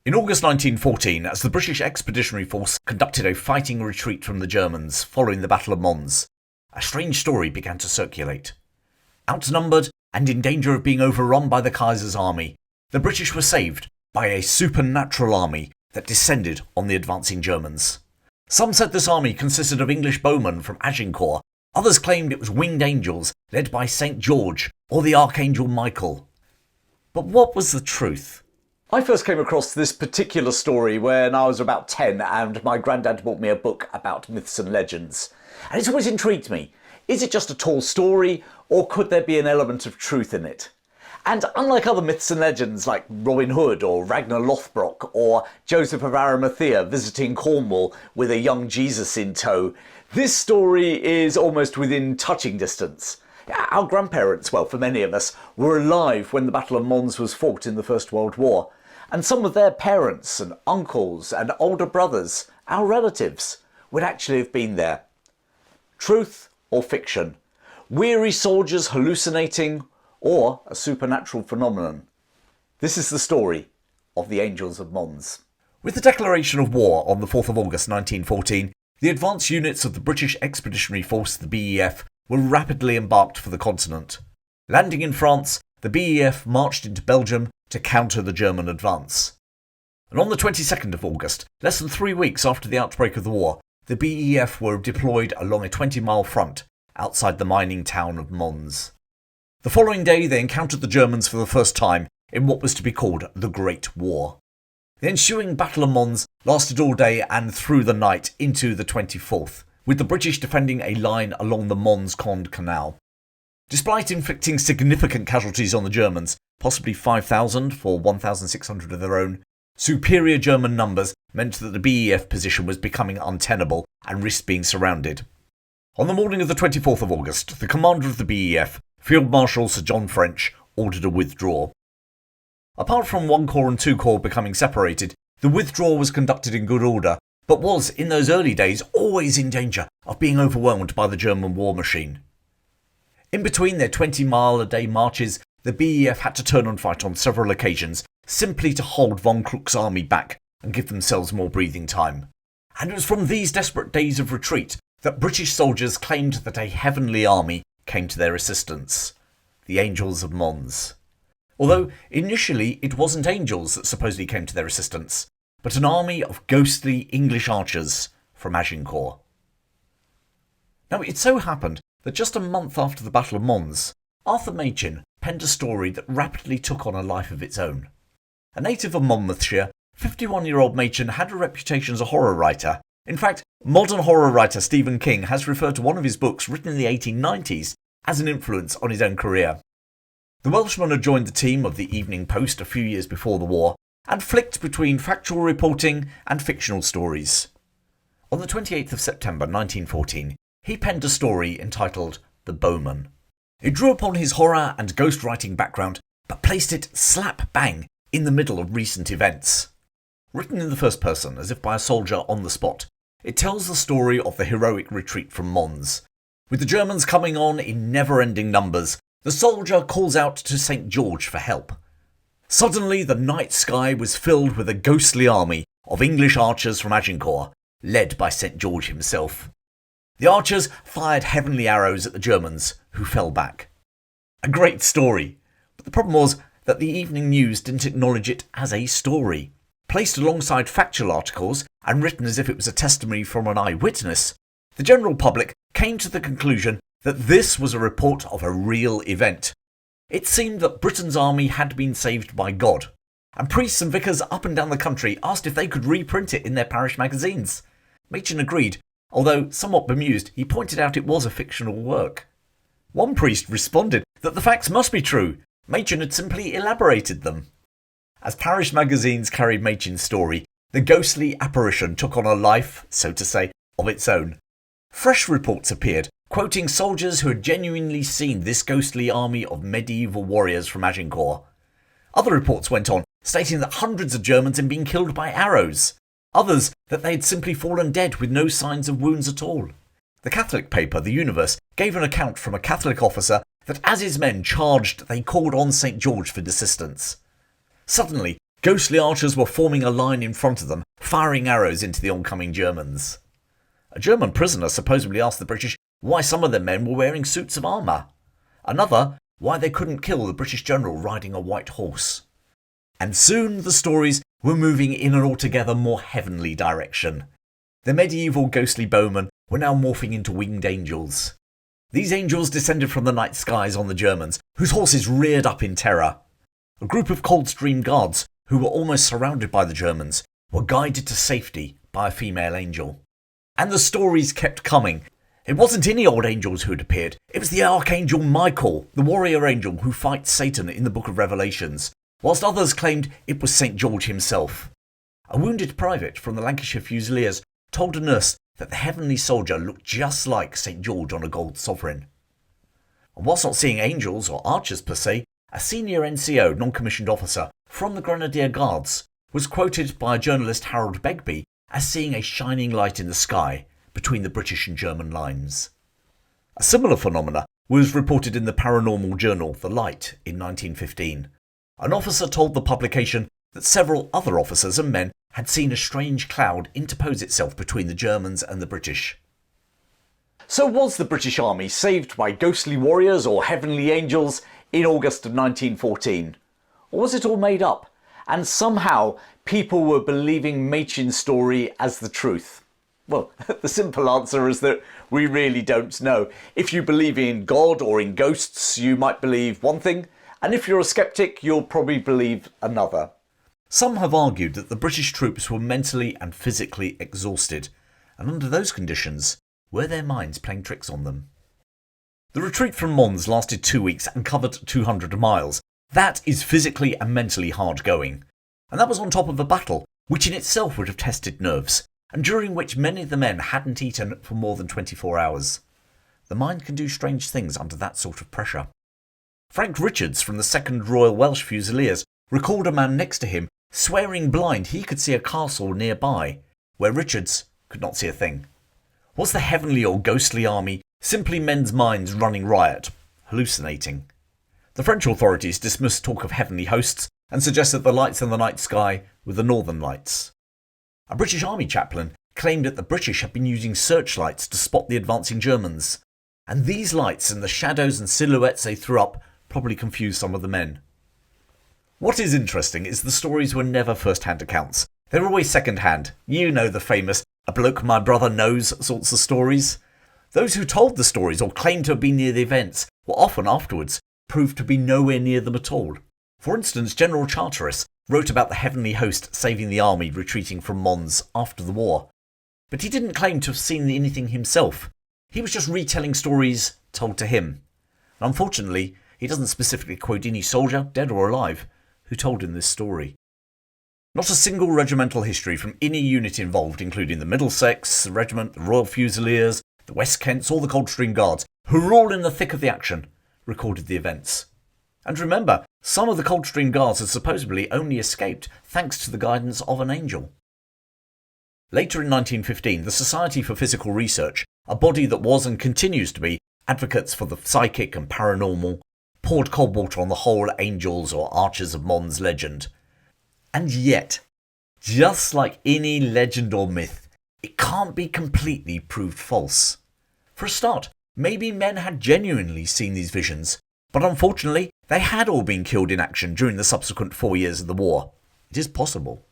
In August 1914, as the British Expeditionary Force conducted a fighting retreat from the Germans following the Battle of Mons, a strange story began to circulate. Outnumbered and in danger of being overrun by the Kaiser's army, the British were saved by a supernatural army that descended on the advancing Germans. Some said this army consisted of English bowmen from Agincourt. Others claimed it was winged angels led by St. George or the Archangel Michael. But what was the truth? I first came across this particular story when I was about 10 and my granddad bought me a book about myths and legends. And it's always intrigued me. Is it just a tall story, or could there be an element of truth in it? And unlike other myths and legends like Robin Hood or Ragnar Lothbrok or Joseph of Arimathea visiting Cornwall with a young Jesus in tow, this story is almost within touching distance. Our grandparents, well, for many of us, were alive when the Battle of Mons was fought in the First World War. And some of their parents and uncles and older brothers, our relatives, would actually have been there. Truth or fiction? Weary soldiers hallucinating, or a supernatural phenomenon? This is the story of the Angels of Mons. With the declaration of war on the 4th of August 1914, the advance units of the British Expeditionary Force, the BEF, were rapidly embarked for the continent. Landing in France, the BEF marched into Belgium to counter the German advance. And on the 22nd of August, less than 3 weeks after the outbreak of the war, the BEF were deployed along a 20-mile front outside the mining town of Mons. The following day they encountered the Germans for the first time in what was to be called the Great War. The ensuing Battle of Mons lasted all day and through the night into the 24th, with the British defending a line along the Mons-Conde Canal. Despite inflicting significant casualties on the Germans, possibly 5,000 for 1,600 of their own, superior German numbers meant that the BEF position was becoming untenable and risked being surrounded. On the morning of the 24th of August, the commander of the BEF, Field Marshal Sir John French, ordered a withdrawal. Apart from 1 Corps and 2 Corps becoming separated, the withdrawal was conducted in good order, but was, in those early days, always in danger of being overwhelmed by the German war machine. In between their 20-mile-a-day marches, the BEF had to turn and fight on several occasions, simply to hold von Kluck's army back and give themselves more breathing time. And it was from these desperate days of retreat that British soldiers claimed that a heavenly army came to their assistance, the Angels of Mons. Although initially it wasn't angels that supposedly came to their assistance, but an army of ghostly English archers from Agincourt. Now it so happened that just a month after the Battle of Mons, Arthur Machen penned a story that rapidly took on a life of its own. A native of Monmouthshire, 51-year-old Machen had a reputation as a horror writer. In fact, modern horror writer Stephen King has referred to one of his books written in the 1890s as an influence on his own career. The Welshman had joined the team of the Evening Post a few years before the war and flicked between factual reporting and fictional stories. On the 28th of September 1914, he penned a story entitled The Bowmen. It drew upon his horror and ghostwriting background, but placed it slap bang in the middle of recent events. Written in the first person, as if by a soldier on the spot, it tells the story of the heroic retreat from Mons. With the Germans coming on in never-ending numbers, the soldier calls out to St. George for help. Suddenly the night sky was filled with a ghostly army of English archers from Agincourt, led by St. George himself. The archers fired heavenly arrows at the Germans, who fell back. A great story, but the problem was that the Evening News didn't acknowledge it as a story. Placed alongside factual articles and written as if it was a testimony from an eyewitness, the general public came to the conclusion that this was a report of a real event. It seemed that Britain's army had been saved by God, and priests and vicars up and down the country asked if they could reprint it in their parish magazines. Machen agreed, although somewhat bemused, he pointed out it was a fictional work. One priest responded that the facts must be true. Machen had simply elaborated them. As parish magazines carried Machen's story, the ghostly apparition took on a life, so to say, of its own. Fresh reports appeared, quoting soldiers who had genuinely seen this ghostly army of medieval warriors from Agincourt. Other reports went on, stating that hundreds of Germans had been killed by arrows. Others that they had simply fallen dead with no signs of wounds at all. The Catholic paper, The Universe, gave an account from a Catholic officer that as his men charged, they called on St. George for assistance. Suddenly, Ghostly archers were forming a line in front of them, firing arrows into the oncoming Germans. A German prisoner supposedly asked the British why some of their men were wearing suits of armour. Another, why they couldn't kill the British general riding a white horse. And soon the stories were moving in an altogether more heavenly direction. The medieval ghostly bowmen were now morphing into winged angels. These angels descended from the night skies on the Germans, whose horses reared up in terror. A group of Coldstream Guards, who were almost surrounded by the Germans, were guided to safety by a female angel. And the stories kept coming. It wasn't any old angels who had appeared, it was the Archangel Michael, the warrior angel who fights Satan in the Book of Revelations, whilst others claimed it was St. George himself. A wounded private from the Lancashire Fusiliers told a nurse that the heavenly soldier looked just like St. George on a gold sovereign. And whilst not seeing angels or archers per se, a senior NCO, non-commissioned officer, from the Grenadier Guards, was quoted by journalist Harold Begbie as seeing a shining light in the sky between the British and German lines. A similar phenomena was reported in the paranormal journal The Light in 1915. An officer told the publication that several other officers and men had seen a strange cloud interpose itself between the Germans and the British. So was the British Army saved by ghostly warriors or heavenly angels in August of 1914? Or was it all made up? And somehow people were believing Machin's story as the truth? Well, the simple answer is that we really don't know. If you believe in God or in ghosts, you might believe one thing, and if you're a skeptic, you'll probably believe another. Some have argued that the British troops were mentally and physically exhausted, and under those conditions, were their minds playing tricks on them? The retreat from Mons lasted 2 weeks and covered 200 miles. That is physically and mentally hard going. And that was on top of a battle, which in itself would have tested nerves, and during which many of the men hadn't eaten for more than 24 hours. The mind can do strange things under that sort of pressure. Frank Richards from the 2nd Royal Welsh Fusiliers recalled a man next to him swearing blind he could see a castle nearby, where Richards could not see a thing. Was the heavenly or ghostly army simply men's minds running riot, hallucinating? The French authorities dismissed talk of heavenly hosts and suggested the lights in the night sky were the Northern Lights. A British Army chaplain claimed that the British had been using searchlights to spot the advancing Germans, and these lights and the shadows and silhouettes they threw up probably confused some of the men. What is interesting is the stories were never first-hand accounts. They were always second-hand. You know the famous "a bloke my brother knows" sorts of stories. Those who told the stories or claimed to have been near the events were often afterwards proved to be nowhere near them at all. For instance, General Charteris wrote about the heavenly host saving the army retreating from Mons after the war. But he didn't claim to have seen anything himself. He was just retelling stories told to him. And unfortunately, he doesn't specifically quote any soldier, dead or alive, who told him this story. Not a single regimental history from any unit involved, including the Middlesex Regiment, the Royal Fusiliers, the West Kents, or the Coldstream Guards, who were all in the thick of the action, recorded the events. And remember, some of the Coldstream Guards had supposedly only escaped thanks to the guidance of an angel. Later in 1915, the Society for Physical Research, a body that was and continues to be advocates for the psychic and paranormal, poured cold water on the whole Angels or Archers of Mons legend. And yet, just like any legend or myth, it can't be completely proved false. For a start, maybe men had genuinely seen these visions, but unfortunately they had all been killed in action during the subsequent 4 years of the war. It is possible.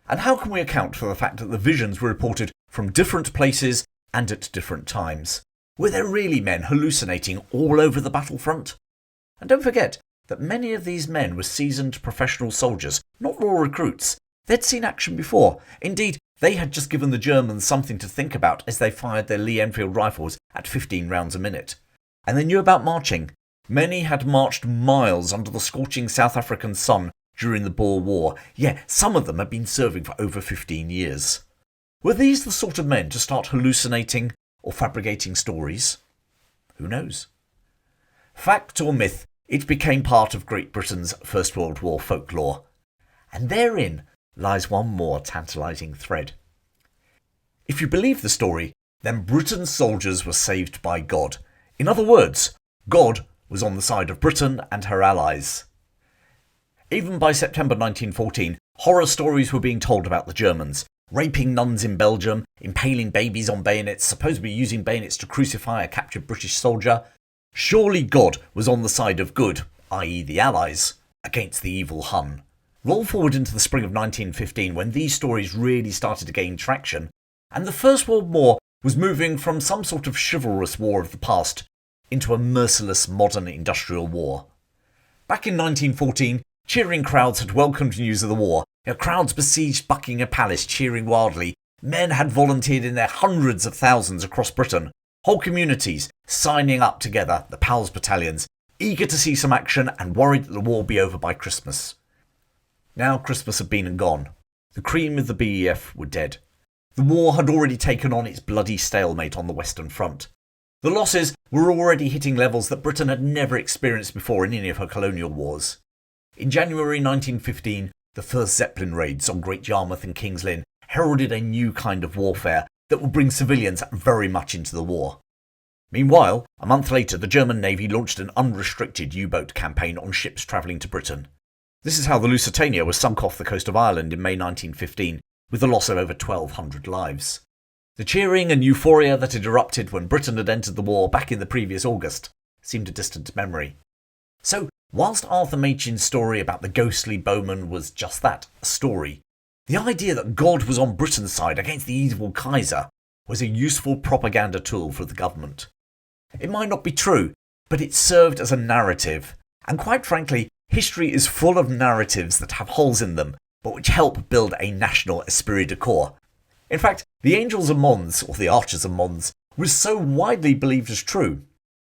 And how can we account for the fact that the visions were reported from different places and at different times? Were there really men hallucinating all over the battlefront? And don't forget that many of these men were seasoned professional soldiers, not raw recruits. They'd seen action before. Indeed, they had just given the Germans something to think about as they fired their Lee Enfield rifles at 15 rounds a minute. And they knew about marching. Many had marched miles under the scorching South African sun during the Boer War. Yeah, some of them had been serving for over 15 years. Were these the sort of men to start hallucinating or fabricating stories? Who knows? Fact or myth, it became part of Great Britain's First World War folklore. And therein lies one more tantalising thread. If you believe the story, then Britain's soldiers were saved by God. In other words, God was on the side of Britain and her allies. Even by September 1914, horror stories were being told about the Germans, raping nuns in Belgium, impaling babies on bayonets, supposedly using bayonets to crucify a captured British soldier. Surely God was on the side of good, i.e. the Allies, against the evil Hun. Roll forward into the spring of 1915 when these stories really started to gain traction, and the First World War was moving from some sort of chivalrous war of the past into a merciless modern industrial war. Back in 1914, cheering crowds had welcomed news of the war. Crowds besieged Buckingham Palace cheering wildly. Men had volunteered in their hundreds of thousands across Britain. Whole communities signing up together, the PALS battalions, eager to see some action and worried that the war would be over by Christmas. Now Christmas had been and gone. The cream of the BEF were dead. The war had already taken on its bloody stalemate on the Western Front. The losses were already hitting levels that Britain had never experienced before in any of her colonial wars. In January 1915, the first Zeppelin raids on Great Yarmouth and King's Lynn heralded a new kind of warfare that would bring civilians very much into the war. Meanwhile, a month later, the German Navy launched an unrestricted U-boat campaign on ships travelling to Britain. This is how the Lusitania was sunk off the coast of Ireland in May 1915, with the loss of over 1,200 lives. The cheering and euphoria that had erupted when Britain had entered the war back in the previous August seemed a distant memory. So, whilst Arthur Machin's story about the ghostly bowmen was just that, a story, the idea that God was on Britain's side against the evil Kaiser was a useful propaganda tool for the government. It might not be true, but it served as a narrative, and quite frankly, history is full of narratives that have holes in them, but which help build a national esprit de corps. In fact, the Angels of Mons, or the Archers of Mons, was so widely believed as true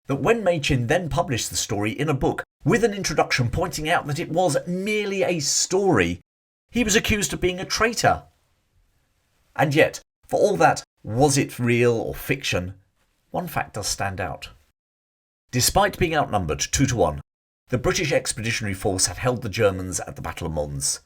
that when Machin then published the story in a book with an introduction pointing out that it was merely a story, he was accused of being a traitor. And yet, for all that, was it real or fiction? One fact does stand out. Despite being outnumbered 2-1, the British Expeditionary Force had held the Germans at the Battle of Mons.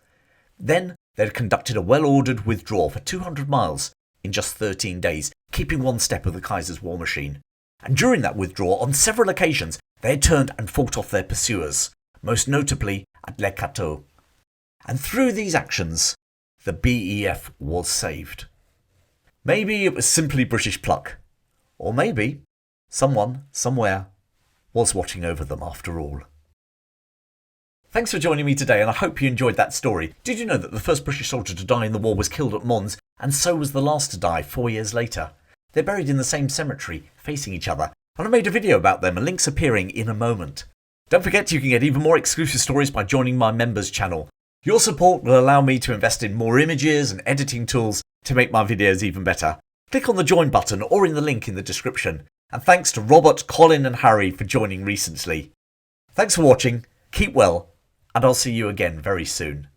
Then they had conducted a well-ordered withdrawal for 200 miles in just 13 days, keeping one step of the Kaiser's war machine. And during that withdrawal, on several occasions, they had turned and fought off their pursuers, most notably at Les Cateaux. And through these actions, the BEF was saved. Maybe it was simply British pluck, or maybe someone, somewhere, was watching over them after all. Thanks for joining me today, and I hope you enjoyed that story. Did you know that the first British soldier to die in the war was killed at Mons, and so was the last to die 4 years later? They're buried in the same cemetery, facing each other, and I made a video about them and links appearing in a moment. Don't forget you can get even more exclusive stories by joining my members channel. Your support will allow me to invest in more images and editing tools to make my videos even better. Click on the join button or in the link in the description. And thanks to Robert, Colin and Harry for joining recently. Thanks for watching, keep well, and I'll see you again very soon.